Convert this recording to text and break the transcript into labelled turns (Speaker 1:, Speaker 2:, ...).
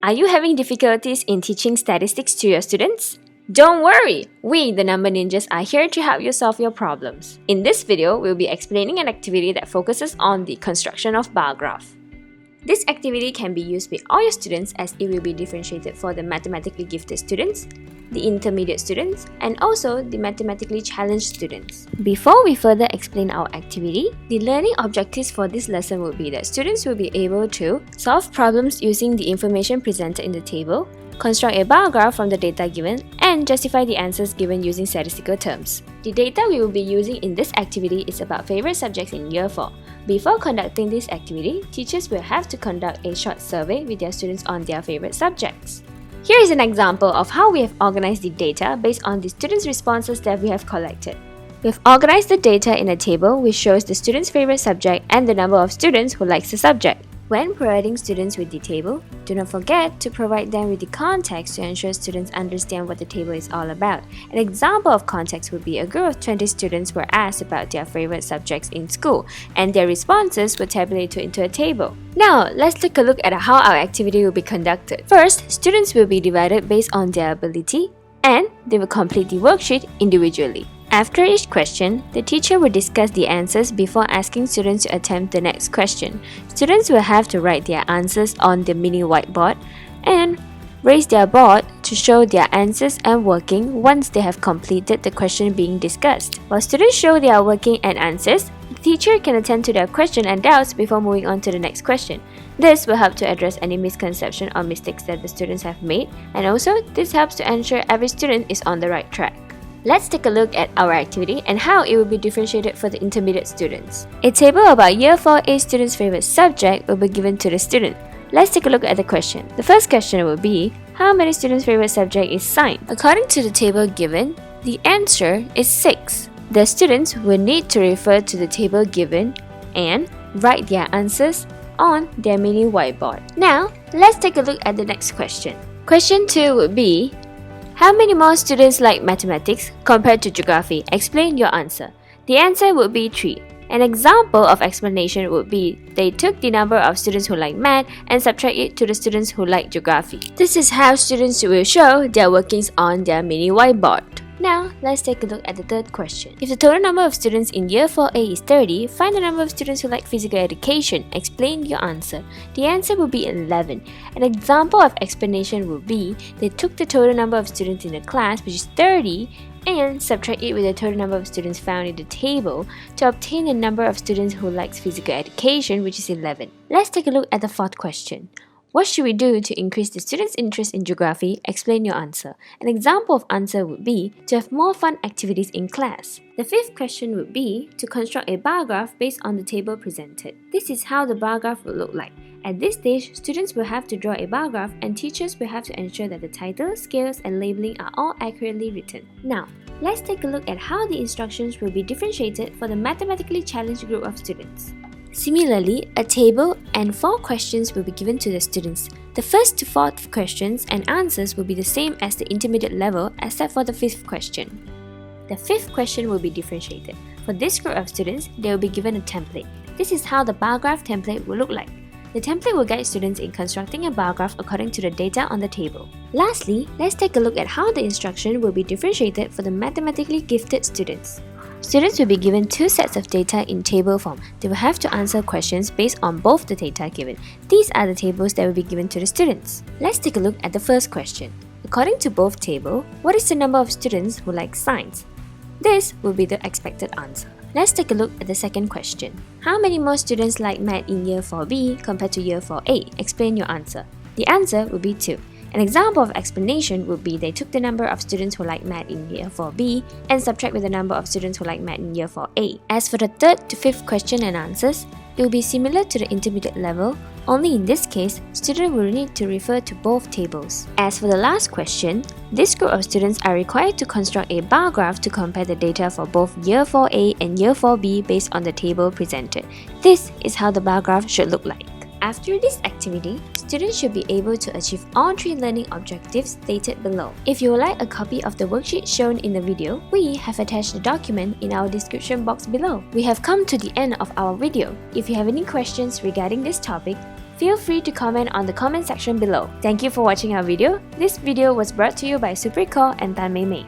Speaker 1: Are you having difficulties in teaching statistics to your students? Don't worry! We, the Number Ninjas, are here to help you solve your problems. In this video, we'll be explaining an activity that focuses on the construction of bar graph. This activity can be used with all your students as it will be differentiated for the mathematically gifted students, the intermediate students, and also the mathematically challenged students. Before we further explain our activity, the learning objectives for this lesson will be that students will be able to solve problems using the information presented in the table, construct a bar graph from the data given, and justify the answers given using statistical terms. The data we will be using in this activity is about favorite subjects in Year 4. Before conducting this activity, teachers will have to conduct a short survey with their students on their favorite subjects. Here is an example of how we have organized the data based on the students' responses that we have collected. We have organized the data in a table which shows the student's favorite subject and the number of students who likes the subject. When providing students with the table, do not forget to provide them with the context to ensure students understand what the table is all about. An example of context would be a group of 20 students were asked about their favorite subjects in school, and their responses were tabulated into a table. Now, let's take a look at how our activity will be conducted. First, students will be divided based on their ability, and they will complete the worksheet individually. After each question, the teacher will discuss the answers before asking students to attempt the next question. Students will have to write their answers on the mini whiteboard and raise their board to show their answers and working once they have completed the question being discussed. While students show their working and answers, the teacher can attend to their question and doubts before moving on to the next question. This will help to address any misconception or mistakes that the students have made, and also this helps to ensure every student is on the right track. Let's take a look at our activity and how it will be differentiated for the intermediate students. A table about Year 4A students' favorite subject will be given to the student. Let's take a look at the question. The first question will be, how many students' favorite subject is science? According to the table given, the answer is 6. The students will need to refer to the table given and write their answers on their mini whiteboard. Now, let's take a look at the next question. Question 2 would be, how many more students like mathematics compared to geography? Explain your answer. The answer would be 3. An example of explanation would be they took the number of students who like math and subtract it to the students who like geography. This is how students will show their workings on their mini whiteboard. Now, let's take a look at the third question. If the total number of students in Year 4A is 30, find the number of students who like physical education. Explain your answer. The answer will be 11. An example of explanation would be they took the total number of students in the class, which is 30, and subtract it with the total number of students found in the table to obtain the number of students who likes physical education, which is 11. Let's take a look at the fourth question. What should we do to increase the students' interest in geography? Explain your answer. An example of answer would be to have more fun activities in class. The fifth question would be to construct a bar graph based on the table presented. This is how the bar graph will look like. At this stage, students will have to draw a bar graph and teachers will have to ensure that the title, scales, and labeling are all accurately written. Now, let's take a look at how the instructions will be differentiated for the mathematically challenged group of students. Similarly, a table and 4 questions will be given to the students. The first to 4th questions and answers will be the same as the intermediate level except for the 5th question. The 5th question will be differentiated. For this group of students, they will be given a template. This is how the bar graph template will look like. The template will guide students in constructing a bar graph according to the data on the table. Lastly, let's take a look at how the instruction will be differentiated for the mathematically gifted students. Students will be given 2 sets of data in table form. They will have to answer questions based on both the data given. These are the tables that will be given to the students. Let's take a look at the first question. According to both tables, what is the number of students who like science? This will be the expected answer. Let's take a look at the second question. How many more students like math in Year 4B compared to Year 4A? Explain your answer. The answer will be 2. An example of explanation would be they took the number of students who like math in Year 4B and subtract with the number of students who like math in Year 4A. As for the 3rd to 5th question and answers, it will be similar to the intermediate level, only in this case, students will need to refer to both tables. As for the last question, this group of students are required to construct a bar graph to compare the data for both Year 4A and Year 4B based on the table presented. This is how the bar graph should look like. After this activity, students should be able to achieve all 3 learning objectives stated below. If you would like a copy of the worksheet shown in the video, we have attached the document in our description box below. We have come to the end of our video. If you have any questions regarding this topic, Feel free to comment on the comment section below. Thank you for watching our video. This video was brought to you by Supriko and Tan Mei Mei.